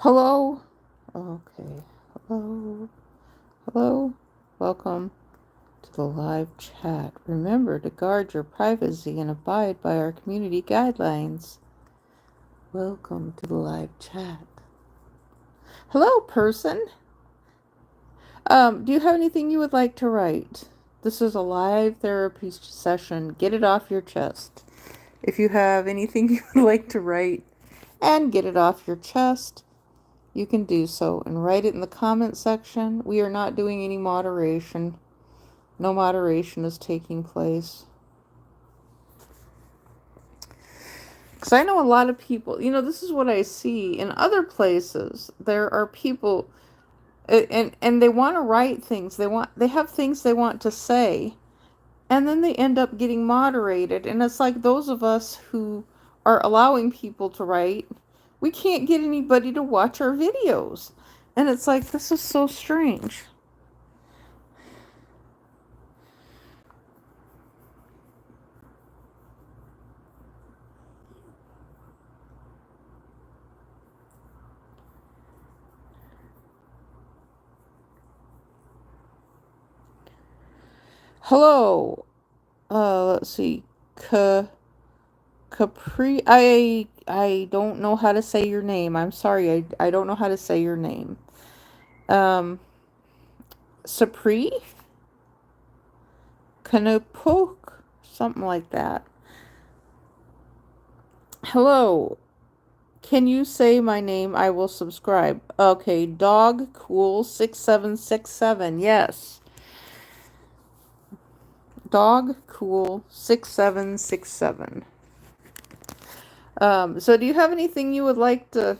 Hello? Okay. Hello? Hello? Welcome to the live chat. Remember to guard your privacy and abide by our community guidelines. Welcome to the live chat. Hello, person. Do you have anything you would like to write? This is a live therapy session. Get it off your chest. If you have anything you would like to write and get it off your chest, you can do so and write it in the comment section. We are not doing any moderation. No moderation is taking place. Because I know a lot of people, this is what I see in other places. There are people and they want to write things. They have things they want to say, and then they end up getting moderated. And it's like those of us who are allowing people to write, we can't get anybody to watch our videos. And it's like, this is so strange. Hello. Let's see. Capri. I don't know how to say your name. I'm sorry. I don't know how to say your name. Um, Sapri? Kanapuk? Something like that. Hello. Can you say my name? I will subscribe. Okay, Dog Cool 6767. Yes. Dog Cool 6767. So do you have anything you would like to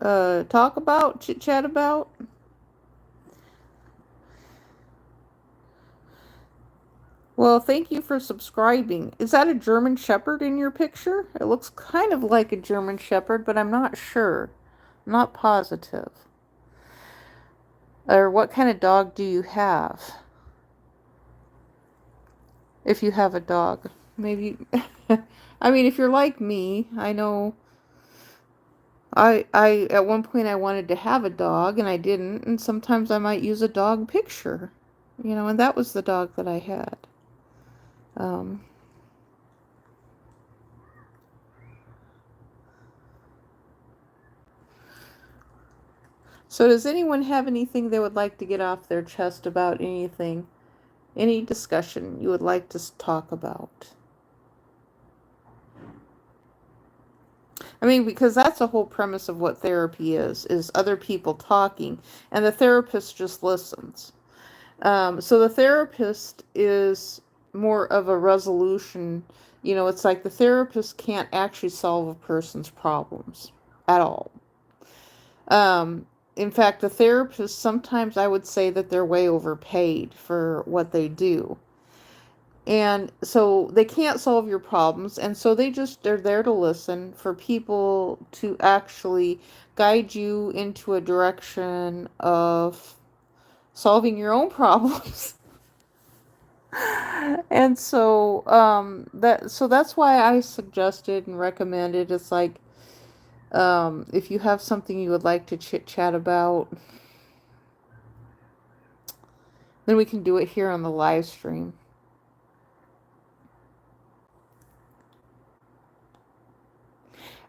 talk about, chit chat about? Well, thank you for subscribing. Is that a German Shepherd in your picture? It looks kind of like a German Shepherd, but I'm not sure. I'm not positive. Or what kind of dog do you have? If you have a dog. Maybe. I mean, if you're like me, I know I at one point I wanted to have a dog and I didn't, and sometimes I might use a dog picture. And that was the dog that I had. So does anyone have anything they would like to get off their chest about anything? Any discussion you would like to talk about? I mean, because that's the whole premise of what therapy is other people talking, and the therapist just listens. So the therapist is more of a resolution. It's like the therapist can't actually solve a person's problems at all. In fact, the therapists, sometimes I would say that they're way overpaid for what they do. And so they can't solve your problems. And so they're there to listen for people to actually guide you into a direction of solving your own problems. And so that's why I suggested and recommended, it's like, if you have something you would like to chit chat about, then we can do it here on the live stream.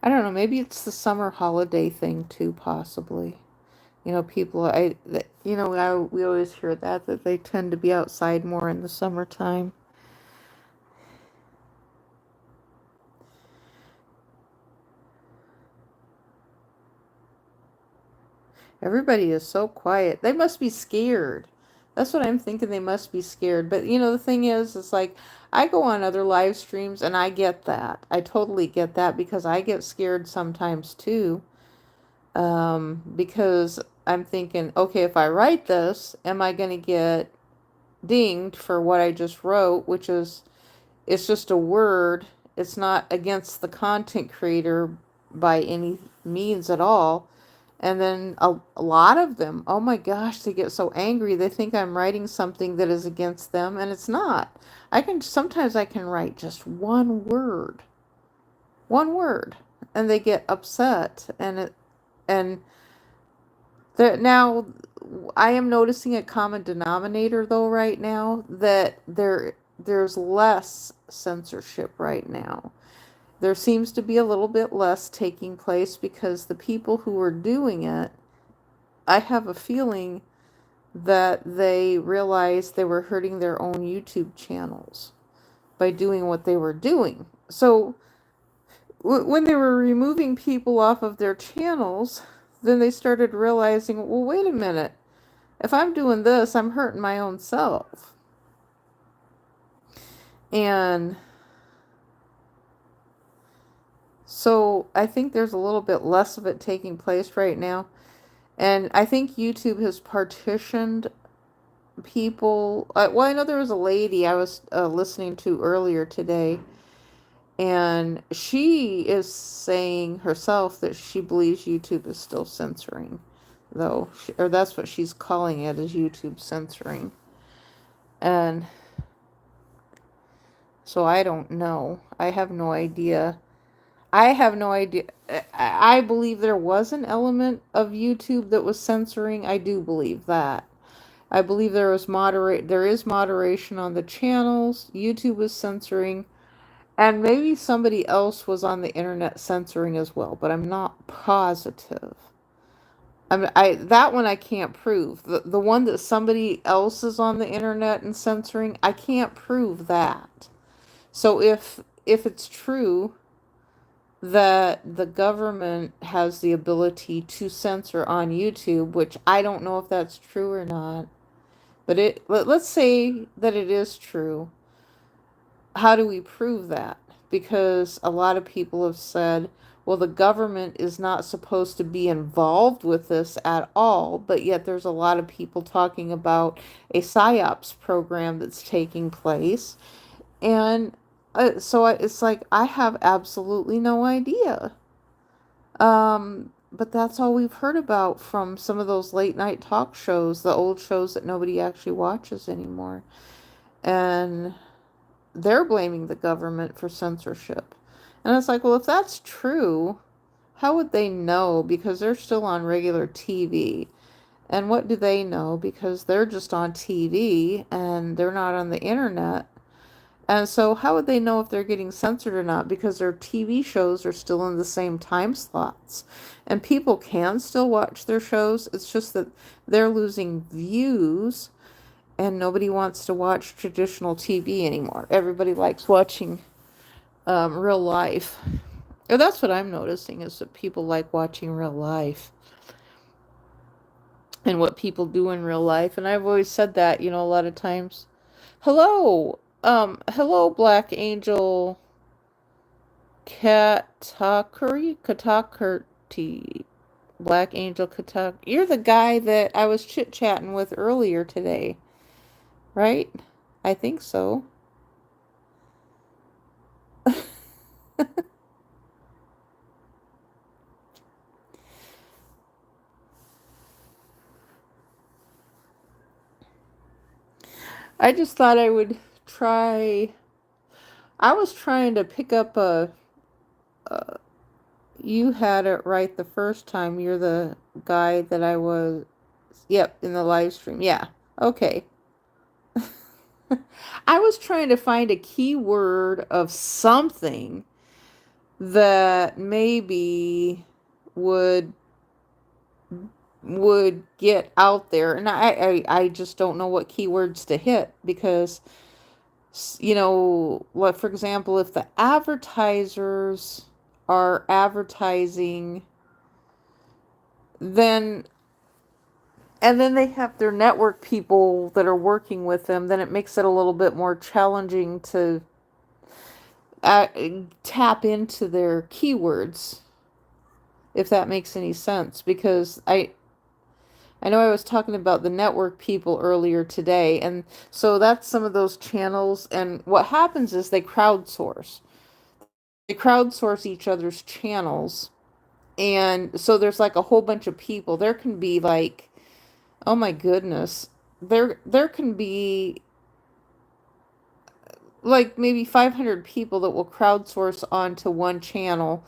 I don't know, maybe it's the summer holiday thing too, possibly. People, we always hear that they tend to be outside more in the summertime. Everybody is so quiet. They must be scared. That's what I'm thinking. They must be scared. But the thing is, it's like I go on other live streams and I get that. I totally get that because I get scared sometimes too. Because I'm thinking, okay, if I write this, am I going to get dinged for what I just wrote, which is, it's just a word. It's not against the content creator by any means at all. And then a lot of them, oh my gosh, they get so angry. They think I'm writing something that is against them, and it's not. Sometimes I can write just one word. One word. and they get upset, and now I am noticing a common denominator though right now, that there's less censorship right now. There seems to be a little bit less taking place because the people who are doing it, I have a feeling that they realized they were hurting their own YouTube channels by doing what they were doing. So when they were removing people off of their channels, then they started realizing, well, wait a minute. If I'm doing this, I'm hurting my own self. And so I think there's a little bit less of it taking place right now. And I think YouTube has partitioned people. Well, I know there was a lady I was listening to earlier today, and she is saying herself that she believes YouTube is still censoring, though, or that's what she's calling it, is YouTube censoring. And so I don't know. I have no idea. I have no idea. I believe there was an element of YouTube that was censoring. I do believe that. I believe there is moderation on the channels. YouTube was censoring. And maybe somebody else was on the internet censoring as well, but I'm not positive. That one I can't prove. The one that somebody else is on the internet and censoring, I can't prove that. So if it's true that the government has the ability to censor on YouTube, which I don't know if that's true or not, but let's say that it is true. How do we prove that? Because a lot of people have said, well, the government is not supposed to be involved with this at all, but yet there's a lot of people talking about a PSYOPs program that's taking place. And so it's like, I have absolutely no idea. But that's all we've heard about from some of those late night talk shows, the old shows that nobody actually watches anymore. And they're blaming the government for censorship. And it's like, well, if that's true, how would they know? Because they're still on regular TV. And what do they know? Because they're just on TV and they're not on the internet. And so how would they know if they're getting censored or not? Because their TV shows are still in the same time slots. And people can still watch their shows. It's just that they're losing views and nobody wants to watch traditional TV anymore. Everybody likes watching real life. Or that's what I'm noticing, is that people like watching real life and what people do in real life. And I've always said that, a lot of times. Hello, Black Angel Katakurti. Black Angel Katak. You're the guy that I was chit-chatting with earlier today, right? I think so. I just thought I would try. I was trying to pick up you had it right the first time. You're the guy that I was. Yep, in the live stream. Yeah. Okay. I was trying to find a keyword of something that maybe would get out there, and I just don't know what keywords to hit, because like, for example, if the advertisers are advertising, then they have their network people that are working with them, then it makes it a little bit more challenging to tap into their keywords, if that makes any sense. Because I know I was talking about the network people earlier today, and so that's some of those channels, and what happens is they crowdsource. They crowdsource each other's channels, and so there's like a whole bunch of people. There can be like, oh my goodness, there can be like maybe 500 people that will crowdsource onto one channel,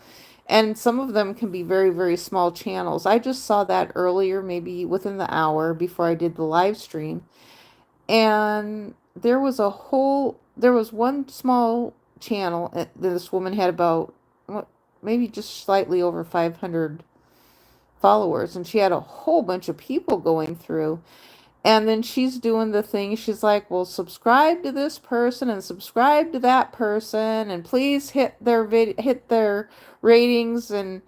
And some of them can be very, very small channels. I just saw that earlier, maybe within the hour before I did the live stream. And there was one small channel. This woman had about, what, maybe just slightly over 500 followers. And she had a whole bunch of people going through. And then she's doing the thing. She's like, well, subscribe to this person and subscribe to that person. And please hit their ratings and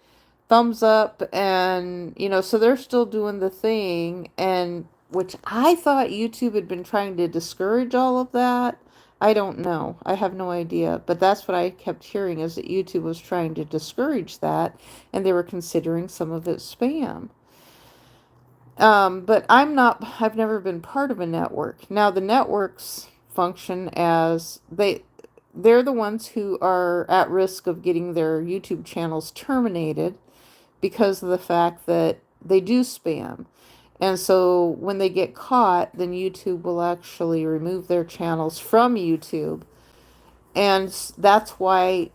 thumbs up. And, so they're still doing the thing. And which I thought YouTube had been trying to discourage all of that. I don't know. I have no idea. But that's what I kept hearing, is that YouTube was trying to discourage that. And they were considering some of it spam. But I've never been part of a network. Now the networks function as they're the ones who are at risk of getting their YouTube channels terminated because of the fact that they do spam. And so when they get caught, then YouTube will actually remove their channels from YouTube. And that's why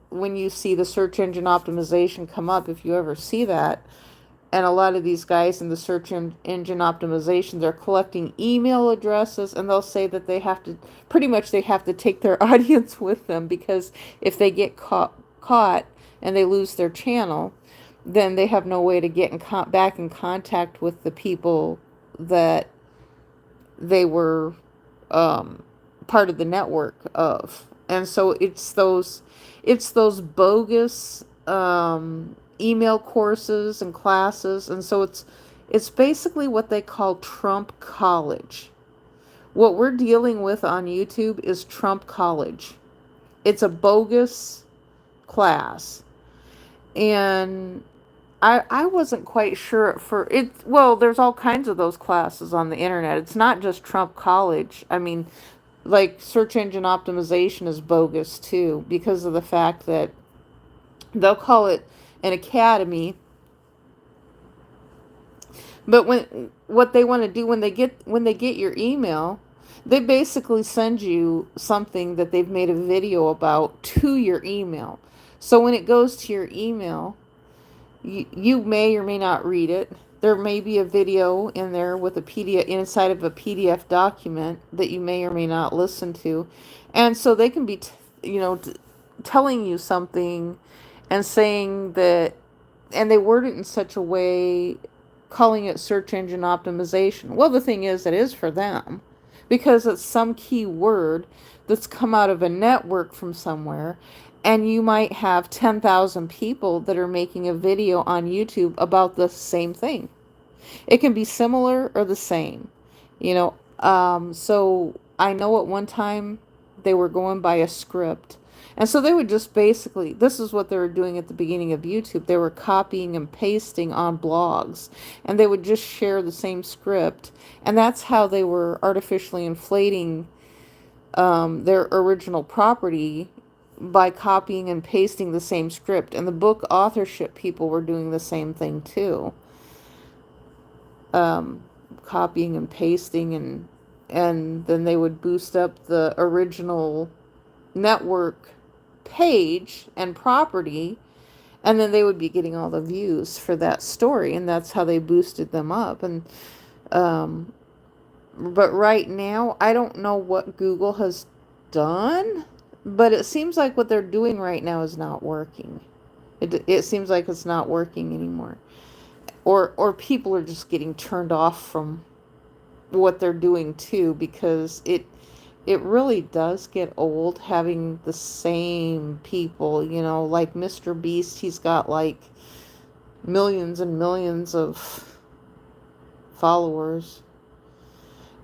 when you see the search engine optimization come up, if you ever see that, and a lot of these guys in the search engine optimization, they're collecting email addresses, and they'll say that they have to take their audience with them, because if they get caught and they lose their channel, then they have no way to get back in contact with the people that they were part of the network of. And so it's those bogus email courses and classes. And so it's basically what they call Trump College. What we're dealing with on YouTube is Trump College. It's a bogus class. And I wasn't quite sure for it. Well, there's all kinds of those classes on the internet. It's not just Trump College. I mean, like search engine optimization is bogus too, because of the fact that they'll call it an academy, but what they want to do when they get your email, they basically send you something that they've made a video about to your email. So when it goes to your email, you may or may not read it. There may be a video in there with a PDF inside of a PDF document that you may or may not listen to. And so they can be telling you something and saying that, and they word it in such a way, calling it search engine optimization. Well, the thing is, it is for them, because it's some key word that's come out of a network from somewhere, and you might have 10,000 people that are making a video on YouTube about the same thing. It can be similar or the same, so I know at one time they were going by a script. And so they would just basically, this is what they were doing at the beginning of YouTube. They were copying and pasting on blogs, and they would just share the same script. And that's how they were artificially inflating their original property, by copying and pasting the same script. And the book authorship people were doing the same thing too. Copying and pasting, and then they would boost up the original network page and property, and then they would be getting all the views for that story, and that's how they boosted them up. And but right now, I don't know what Google has done, but it seems like what they're doing right now is not working. It seems like it's not working anymore, or people are just getting turned off from what they're doing too, because it really does get old having the same people, like Mr. Beast. He's got like millions and millions of followers.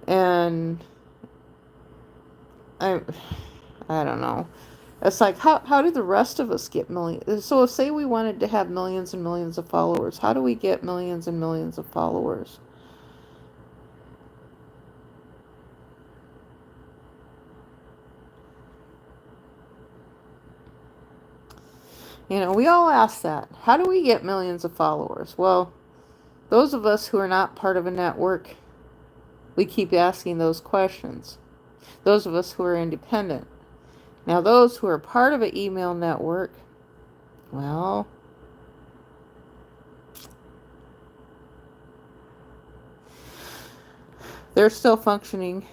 And I don't know. It's like, how do the rest of us get millions? So if, say we wanted to have millions and millions of followers, how do we get millions and millions of followers? We all ask that. How do we get millions of followers? Well, those of us who are not part of a network, we keep asking those questions. Those of us who are independent. Now, those who are part of an email network, well, They're still functioning.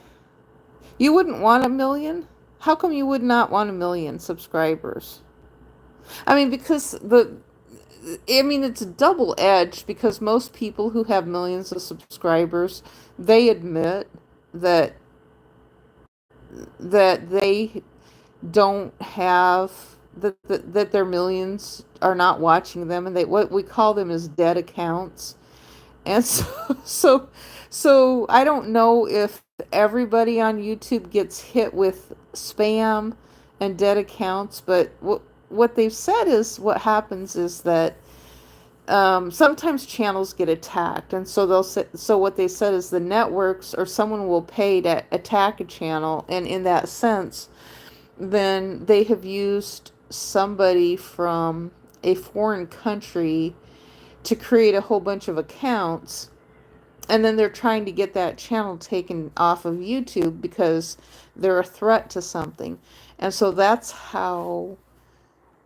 You wouldn't want 1 million? How come you would not want 1 million subscribers? I mean, because it's double edged because most people who have millions of subscribers, they admit that they don't have that their millions are not watching them, and they, what we call them, is dead accounts. And so I don't know if everybody on YouTube gets hit with spam and dead accounts, but what they've said is what happens is that sometimes channels get attacked, and so they'll say, so what they said is the networks or someone will pay to attack a channel, and in that sense, then they have used somebody from a foreign country to create a whole bunch of accounts, and then they're trying to get that channel taken off of YouTube because they're a threat to something. And so that's how,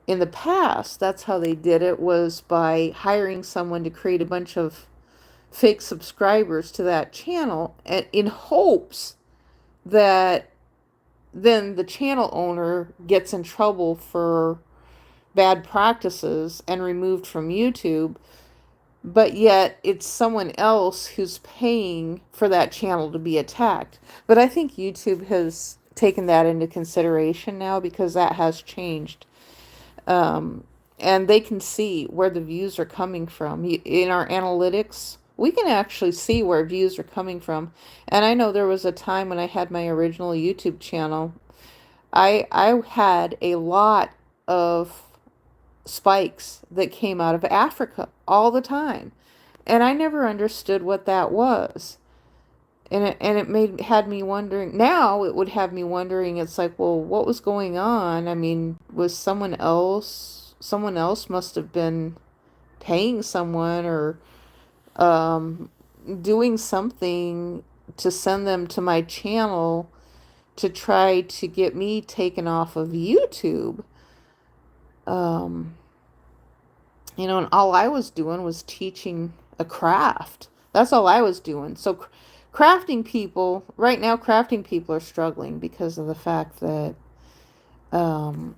in the past, that's how they did it, was by hiring someone to create a bunch of fake subscribers to that channel, and in hopes that then the channel owner gets in trouble for bad practices and removed from YouTube, but yet it's someone else who's paying for that channel to be attacked. But I think YouTube has taken that into consideration now, because that has changed. And they can see where the views are coming from. In our analytics, we can actually see where views are coming from. And I know there was a time when I had my original YouTube channel, I had a lot of spikes that came out of Africa all the time. And I never understood what that was. And it had me wondering. Now it would have me wondering, it's like, well, what was going on? I mean, was someone else must have been paying someone, or um doing something to send them to my channel to try to get me taken off of YouTube. Um and all I was doing was teaching a craft. That's all I was doing. So crafting people, right now, crafting people are struggling because of the fact that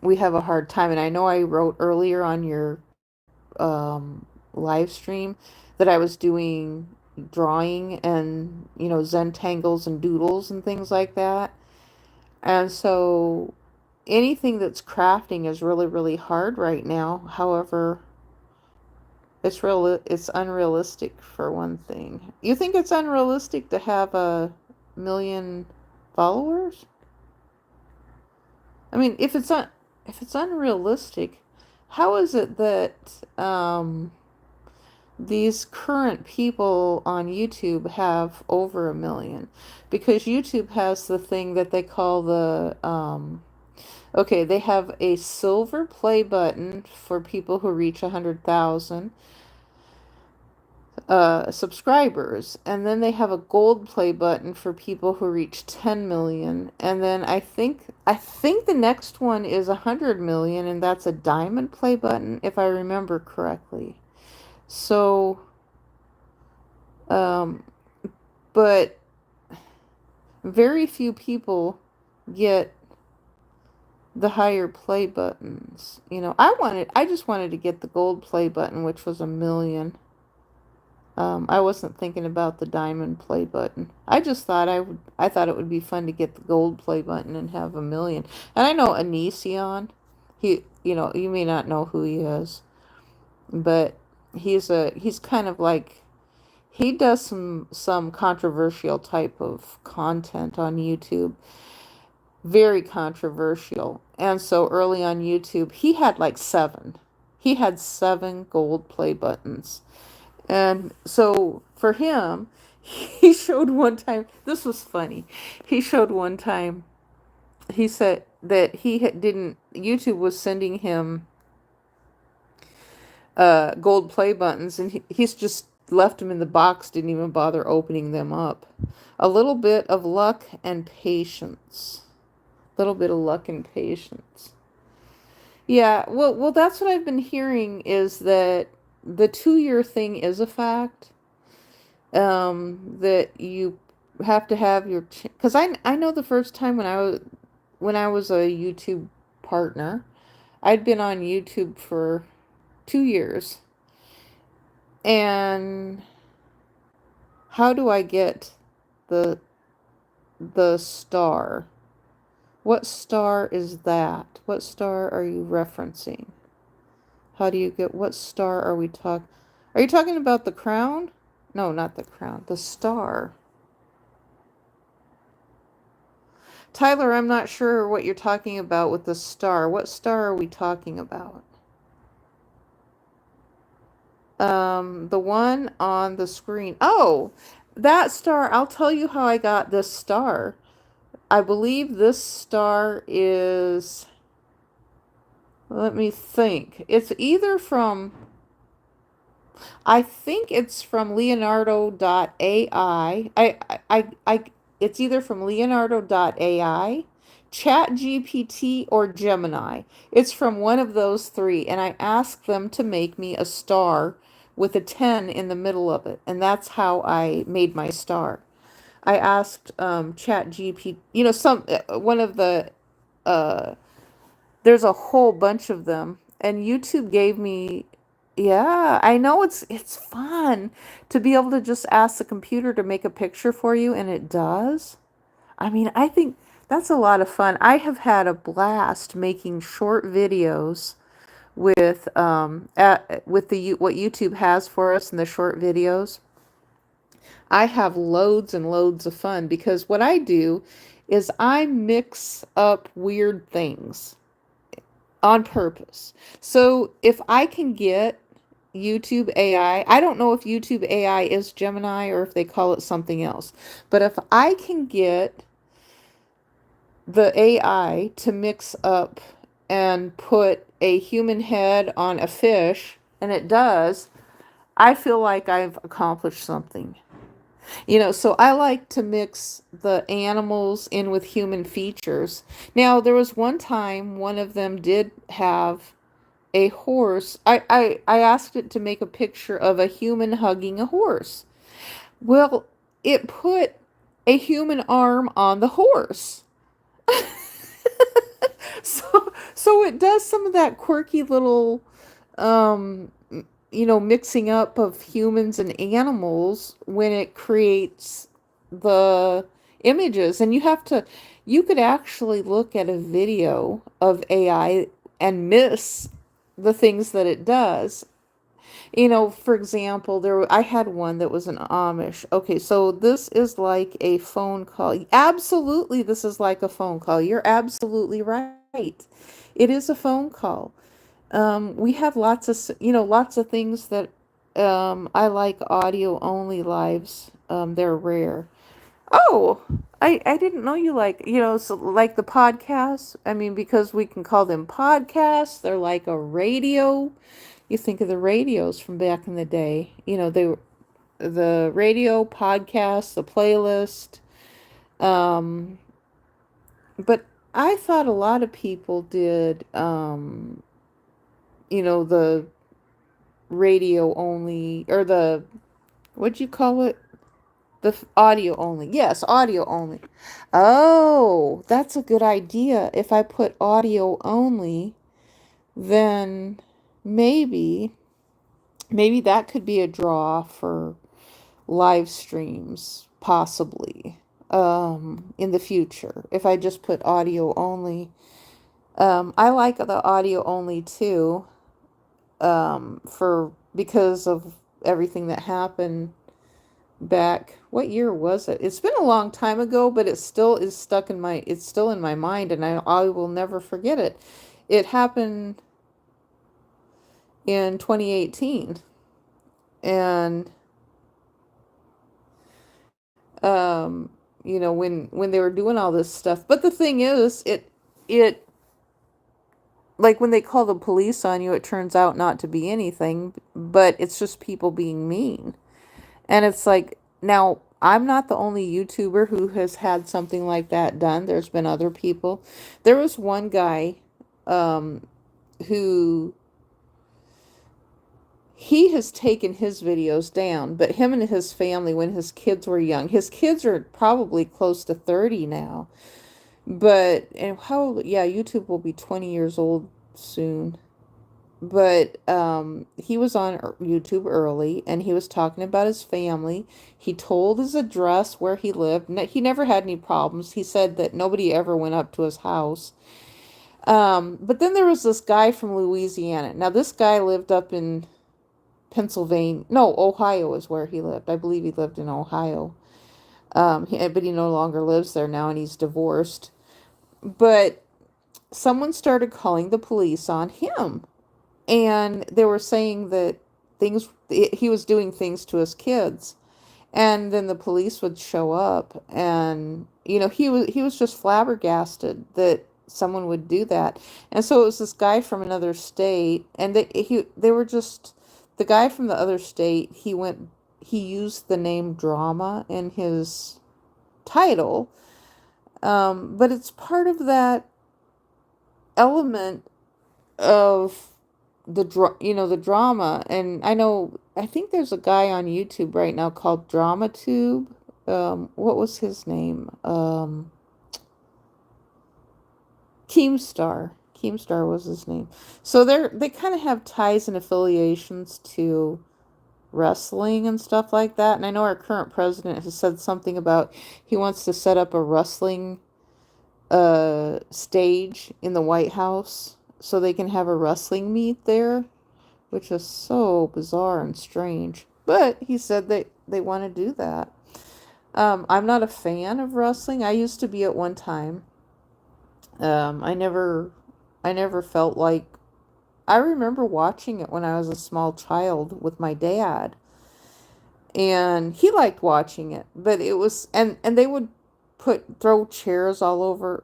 we have a hard time. And I know I wrote earlier on your live stream that I was doing drawing and, Zentangles and doodles and things like that. And so anything that's crafting is really, really hard right now. However, it's unrealistic, for one thing. You think it's unrealistic to have 1 million followers? I mean, if it's unrealistic, how is it that these current people on YouTube have over 1 million? Because YouTube has the thing that they call the okay, they have a silver play button for people who reach 100,000 subscribers, and then they have a gold play button for people who reach 10 million, and then I think the next one is 100 million, and that's a diamond play button, if I remember correctly. So um but very few people get the higher play buttons. I just wanted to get the gold play button, which was 1 million. I wasn't thinking about the diamond play button. I thought it would be fun to get the gold play button and have 1 million. And I know Onision. You may not know who he is, but he's kind of like, he does some controversial type of content on YouTube. Very controversial. And so early on YouTube, he had like 7. He had 7 gold play buttons. And so for him, he showed one time, this was funny. He showed one time, he said that YouTube was sending him gold play buttons, and he's just left them in the box, didn't even bother opening them up. A little bit of luck and patience. A little bit of luck and patience. Yeah, well, that's what I've been hearing, is that the 2-year thing is a fact. That you have to have your, because I know the first time when I was a YouTube partner, I'd been on YouTube for 2 years. And how do I get the star? What star is that? What star are you referencing? How do you get, what star are we talking? Are you talking about the crown? No, not the crown. The star. Tyler, I'm not sure what you're talking about with the star. What star are we talking about? The one on the screen. Oh, that star. I'll tell you how I got this star. I believe this star is, let me think. It's either from, I think it's from Leonardo.ai. It's either from Leonardo.ai, ChatGPT, or Gemini. It's from one of those three, and I asked them to make me a star with a 10 in the middle of it, and that's how I made my star. I asked ChatGPT, one of the, uh, there's a whole bunch of them, and YouTube gave me, yeah, I know it's fun to be able to just ask the computer to make a picture for you, and it does. I mean, I think that's a lot of fun. I have had a blast making short videos with the what YouTube has for us in the short videos. I have loads and loads of fun because what I do is I mix up weird things on purpose. So if I can get YouTube AI, I don't know if YouTube AI is Gemini or if they call it something else, but if I can get the AI to mix up and put a human head on a fish, and it does, I feel like I've accomplished something. So I like to mix the animals in with human features. Now, there was one time one of them did have a horse. I asked it to make a picture of a human hugging a horse. Well, it put a human arm on the horse. So it does some of that quirky little mixing up of humans and animals when it creates the images. And you could actually look at a video of AI and miss the things that it does. For example, I had one that was an Amish. Okay, so this is like a phone call. Absolutely, this is like a phone call. You're absolutely right. It is a phone call. We have lots of things that I like audio only lives. They're rare. Oh, I didn't know you so like the podcasts. I mean, because we can call them podcasts, they're like a radio. You think of the radios from back in the day. The radio, podcast, the playlist. Um, but I thought a lot of people did, the radio only, or what'd you call it? Audio only. Yes, audio only. Oh, that's a good idea. If I put audio only, then maybe, maybe that could be a draw for live streams, possibly, in the future. If I just put audio only. I like the audio only too, because of everything that happened back, what year was it? It's been a long time ago, but it still is it's still in my mind, and I will never forget it. It happened in 2018, and when they were doing all this stuff. But the thing is, it like when they call the police on you, it turns out not to be anything, but it's just people being mean. And it's like, now, I'm not the only YouTuber who has had something like that done. There's been other people. There was one guy who he has taken his videos down, but him and his family, when his kids were young, his kids are probably close to 30 now. But, and how old? Yeah, YouTube will be 20 years old soon. But he was on YouTube early, and he was talking about his family. He told his address where he lived. He never had any problems. He said that nobody ever went up to his house. But then there was this guy from Louisiana. Now, this guy lived up in Pennsylvania. No, Ohio is where he lived. I believe he lived in Ohio. But he no longer lives there now, and he's divorced. But someone started calling the police on him, and they were saying that he was doing things to his kids, and then the police would show up, and he was just flabbergasted that someone would do that. And so it was this guy from another state, and they were just, the guy from the other state, he used the name Drama in his title. But it's part of that element of the drama. And I think there's a guy on YouTube right now called DramaTube. What was his name? Keemstar was his name. So they kind of have ties and affiliations to wrestling and stuff like that. And I know our current president has said something about he wants to set up a wrestling stage in the White House so they can have a wrestling meet there, which is so bizarre and strange. But he said they want to do that. I'm not a fan of wrestling. I used to be at one time. I never felt like, I remember watching it when I was a small child with my dad, and he liked watching it, but it was, and they would throw chairs all over.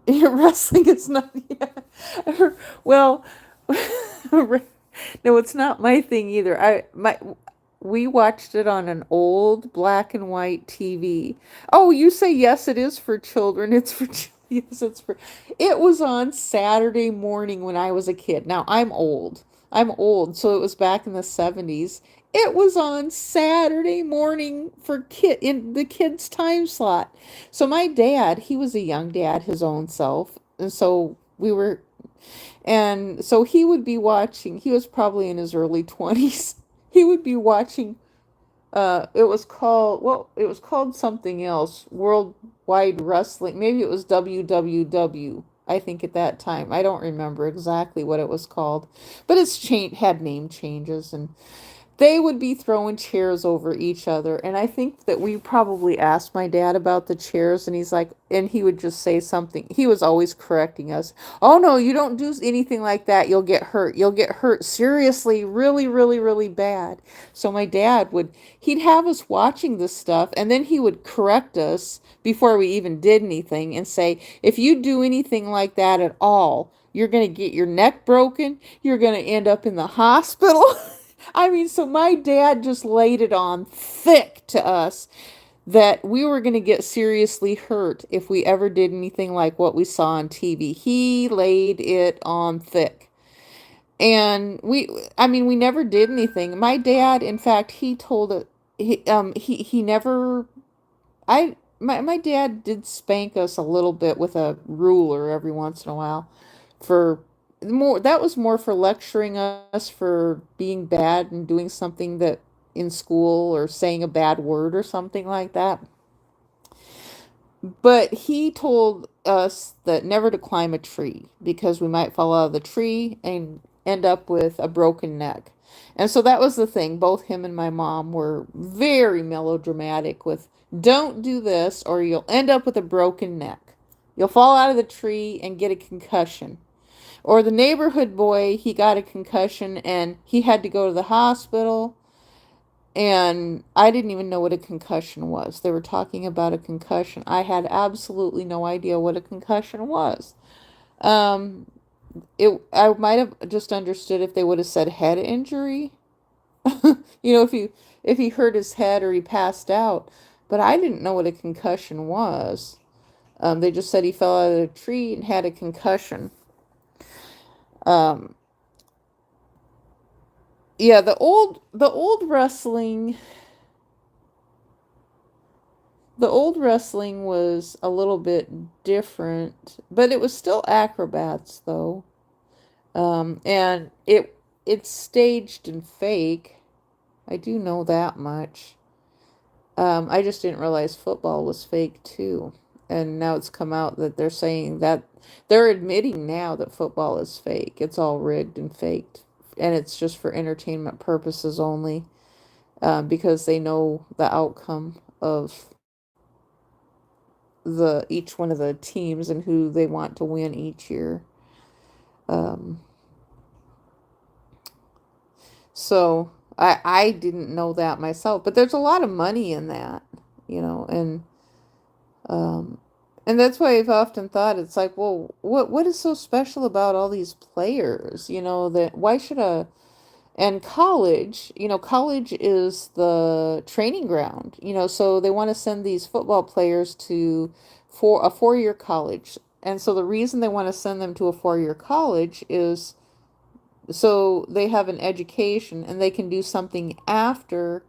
Wrestling is not, yeah. Well, no, it's not my thing either. We watched it on an old black and white TV. Oh, you say yes, it is for children. It's for yes, it's for. It was on Saturday morning when I was a kid. Now I'm old. I'm old, so it was back in the 70s. It was on Saturday morning for in the kids' time slot. So my dad, he was a young dad, his own self, and so he would be watching. He was probably in his early 20s. He would be watching. It was called something else, Worldwide Wrestling. Maybe it was WWW. I think at that time. I don't remember exactly what it was called, but had name changes, and they would be throwing chairs over each other. And I think that we probably asked my dad about the chairs, and he would just say something. He was always correcting us. Oh no, you don't do anything like that. You'll get hurt. You'll get hurt seriously, really, really, really bad. So my dad he'd have us watching this stuff, and then he would correct us before we even did anything and say, if you do anything like that at all, you're going to get your neck broken. You're going to end up in the hospital. I mean, so my dad just laid it on thick to us that we were going to get seriously hurt if we ever did anything like what we saw on TV. He laid it on thick. And we never did anything. My dad, in fact, he told it, he never, my dad did spank us a little bit with a ruler every once in a while for that was more for lecturing us for being bad and doing something that in school, or saying a bad word or something like that. But he told us that never to climb a tree because we might fall out of the tree and end up with a broken neck. And so that was the thing. Both him and my mom were very melodramatic with, don't do this or you'll end up with a broken neck. You'll fall out of the tree and get a concussion. Or the neighborhood boy, he got a concussion and he had to go to the hospital. And I didn't even know what a concussion was. They were talking about a concussion. I had absolutely no idea what a concussion was. Um, I might have just understood if they would have said head injury. If he hurt his head or he passed out. But I didn't know what a concussion was. They just said he fell out of a tree and had a concussion. Um, yeah, the old wrestling was a little bit different, but it was still acrobats though. And it's staged and fake. I do know that much. I just didn't realize football was fake too. And now it's come out that they're saying that they're admitting now that football is fake. It's all rigged and faked. And it's just for entertainment purposes only, because they know the outcome of the each one of the teams and who they want to win each year. Um, so I didn't know that myself, but there's a lot of money in that, and um, and that's why I've often thought it's like, well, what is so special about all these players? That why should a and college is the training ground, so they want to send these football players to for a 4-year college. And so the reason they want to send them to a 4-year college is so they have an education and they can do something after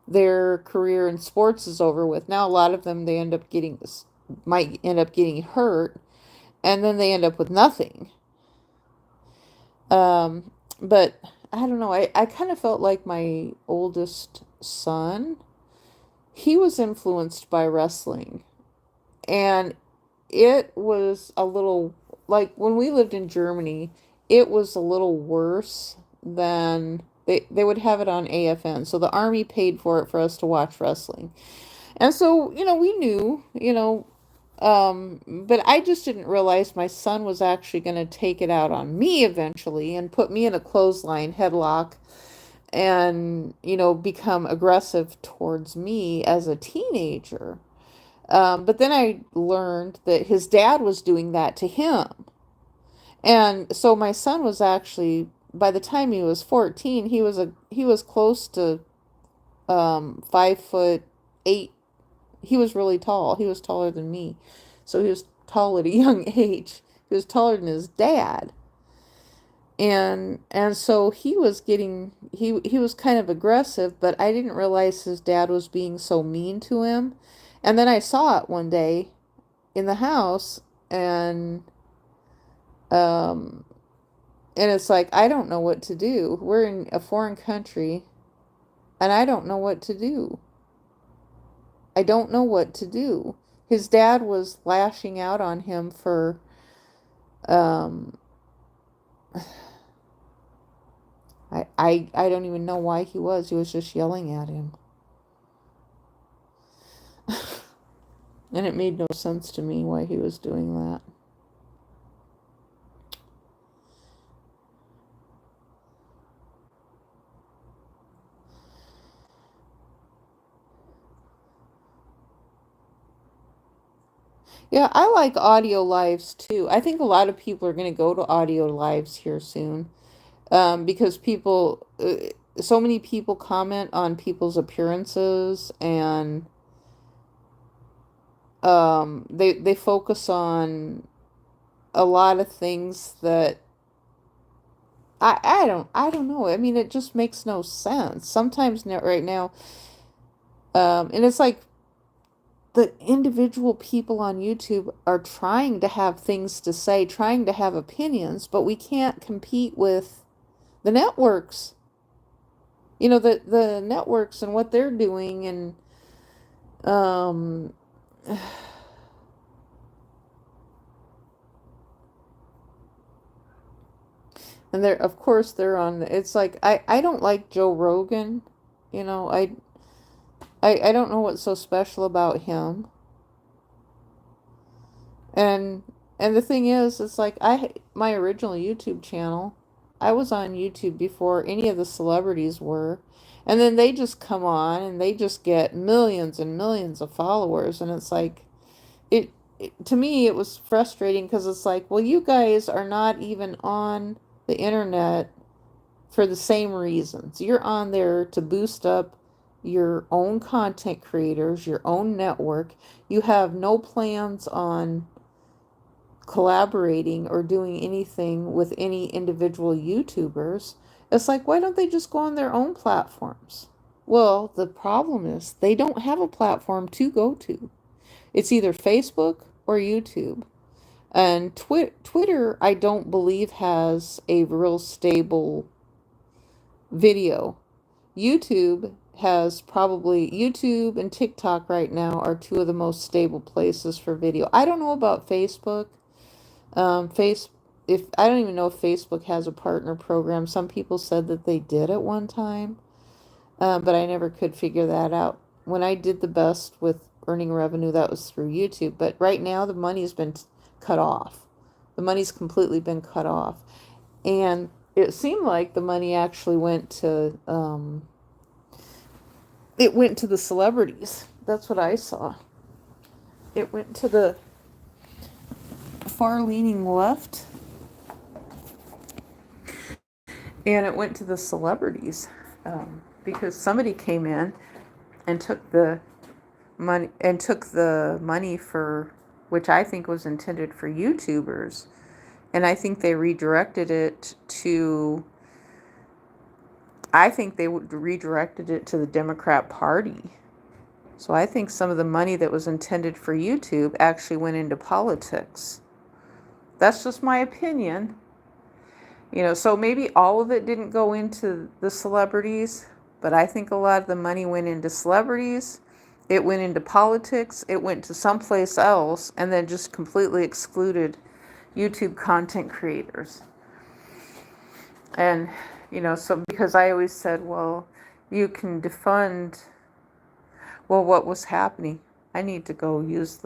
their career in sports is over with. Now, a lot of them, might end up getting hurt, and then they end up with nothing. But I don't know. I kind of felt like my oldest son, he was influenced by wrestling. And it was a little, like when we lived in Germany, it was a little worse than they would have it on AFN. So the army paid for it for us to watch wrestling. And so, we knew, but I just didn't realize my son was actually going to take it out on me eventually and put me in a clothesline headlock and, become aggressive towards me as a teenager. But then I learned that his dad was doing that to him. And so my son was actually, by the time he was 14, he was close to 5'8". He was really tall. He was taller than me. So he was tall at a young age. He was taller than his dad. And so he was kind of aggressive, but I didn't realize his dad was being so mean to him. And then I saw it one day in the house, and um and it's like I don't know what to do. We're in a foreign country and I don't know what to do. I don't know what to do. His dad was lashing out on him for um I don't even know why he was. He was just yelling at him. And it made no sense to me why he was doing that. Yeah, I like audio lives too. I think a lot of people are going to go to audio lives here soon, because so many people comment on people's appearances, and they focus on a lot of things that I don't know. I mean, it just makes no sense. Sometimes now, right now, and it's like the individual people on YouTube are trying to have things to say, trying to have opinions, but we can't compete with the networks. The networks and what they're doing, and um and they're, of course, they're on. It's like I don't like Joe Rogan. You know, I don't know what's so special about him. And and the thing is, it's like my original YouTube channel, I was on YouTube before any of the celebrities were. And then they just come on and they just get millions and millions of followers, and it's like to me it was frustrating because it's like, well, you guys are not even on the internet for the same reasons. You're on there to boost up your own content creators, your own network. You have no plans on collaborating or doing anything with any individual YouTubers. It's like, why don't they just go on their own platforms? Well, the problem is they don't have a platform to go to. It's either Facebook or YouTube. And Twitter, I don't believe, has a real stable video. YouTube and TikTok right now are two of the most stable places for video. I don't know about Facebook. Face if I don't even know if Facebook has a partner program. Some people said that they did at one time, but I never could figure that out. When I did the best with earning revenue, that was through YouTube. But right now, the money's been cut off. The money's completely been cut off, and it seemed like the money actually went to it went to the celebrities. That's what I saw. It went to the far leaning left, and it went to the celebrities, because somebody came in and took the money for, which I think was intended for YouTubers, and I think they redirected it to the Democrat Party. So I think some of the money that was intended for YouTube actually went into politics. That's just my opinion. So maybe all of it didn't go into the celebrities, but I think a lot of the money went into celebrities. It went into politics. It went to someplace else, and then just completely excluded YouTube content creators. And, so because I always said, well, you can defund, well, what was happening? I need to go use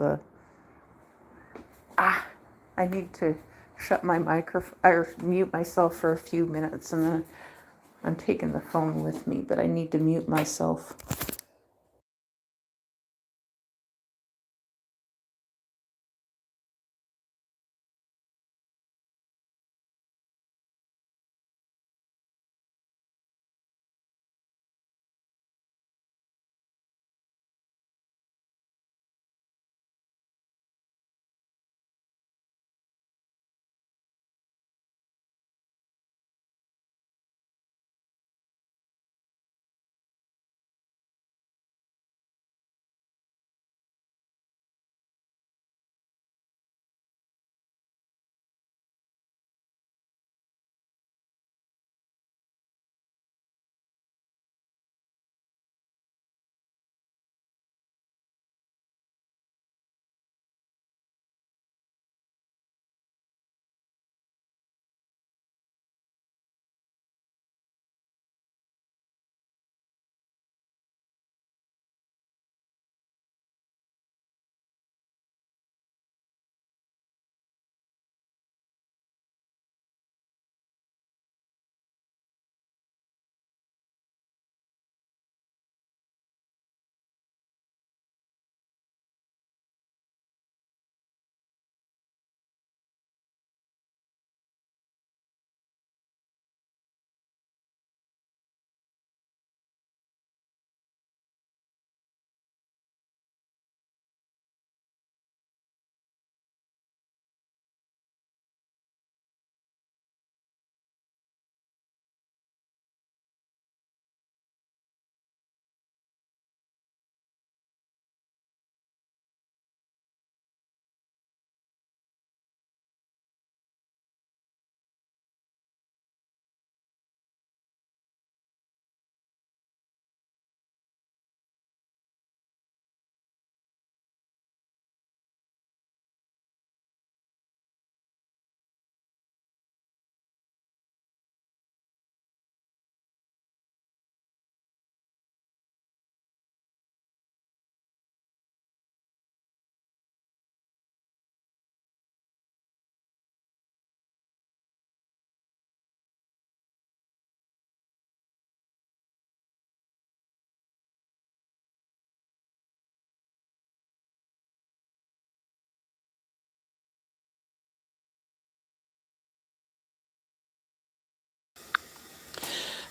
I need to shut my microphone or mute myself for a few minutes, and then I'm taking the phone with me, but I need to mute myself.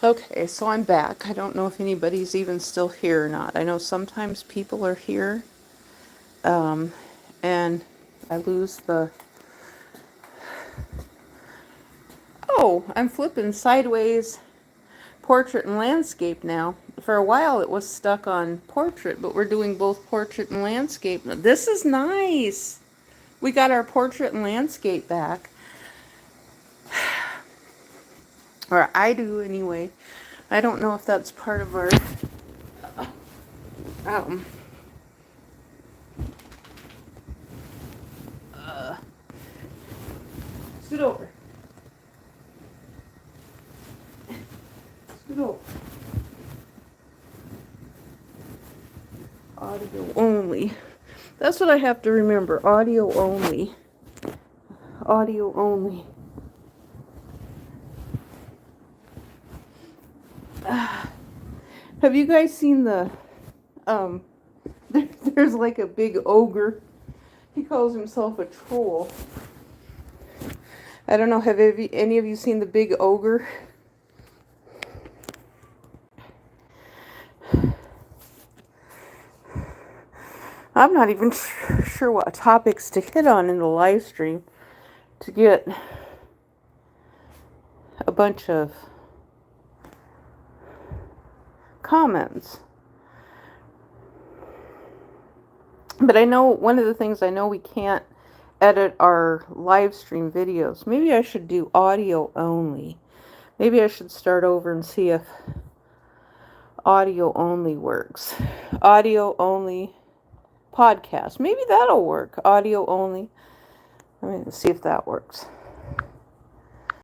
Okay, so I'm back. I don't know if anybody's even still here or not. I know sometimes people are here, and I lose the... Oh, I'm flipping sideways portrait and landscape now. For a while it was stuck on portrait, but we're doing both portrait and landscape. This is nice. We got our portrait and landscape back. Or I do anyway. I don't know if that's part of our um scoot over. Scoot over. Audio only. That's what I have to remember. Audio only. Audio only. Have you guys seen the there's like a big ogre. He calls himself a troll. I don't know, have any of you seen the big ogre? I'm not even sure what topics to hit on in the live stream to get a bunch of comments. But I know one of the things I know we can't edit our live stream videos. Maybe I should do audio only. Maybe I should start over and see if audio only works. Audio only podcast. Maybe that'll work. Audio only. Let me see if that works.